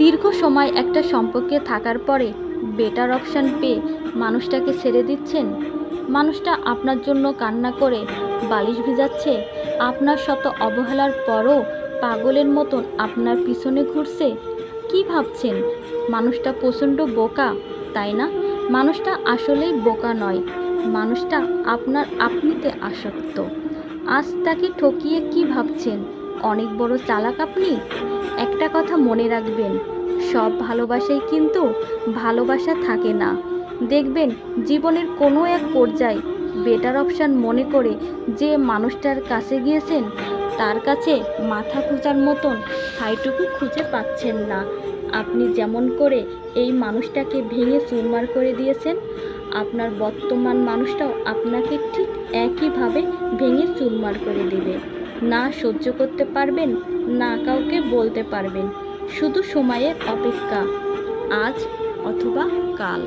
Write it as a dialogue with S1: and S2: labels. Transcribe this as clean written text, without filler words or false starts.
S1: দীর্ঘ সময় একটা সম্পর্কে থাকার পরে বেটার অপশান পেয়ে মানুষটাকে ছেড়ে দিচ্ছেন। মানুষটা আপনার জন্য কান্না করে বালিশ ভিজাচ্ছে, আপনার শত অবহেলার পরও পাগলের মতন আপনার পিছনে ঘুরছে। কি ভাবছেন মানুষটা প্রচণ্ড বোকা, তাই না? মানুষটা আসলেই বোকা নয়, মানুষটা আপনার আপনিতে আসক্ত। আজ তাকে ঠকিয়ে কি ভাবছেন অনেক বড় চালাক আপনি? একটা কথা মনে রাখবেন, সব ভালোবাসাই কিন্তু ভালোবাসা থাকে না। দেখবেন জীবনের কোনো এক পর্যায়ে বেটার অপশান মনে করে যে মানুষটার কাছে গিয়েছেন, তার কাছে মাথা খোঁজার মতন ঠাঁইটুকু খুঁজে পাচ্ছেন না। আপনি যেমন করে এই মানুষটাকে ভেঙে চুরমার করে দিয়েছেন, আপনার বর্তমান মানুষটাও আপনাকে ঠিক একইভাবে ভেঙে চুরমার করে দেবে। না সহ্য করতে পারবেন, না কাউকে বলতে পারবেন। শুধু সময়ের অপেক্ষা, আজ অথবা কাল।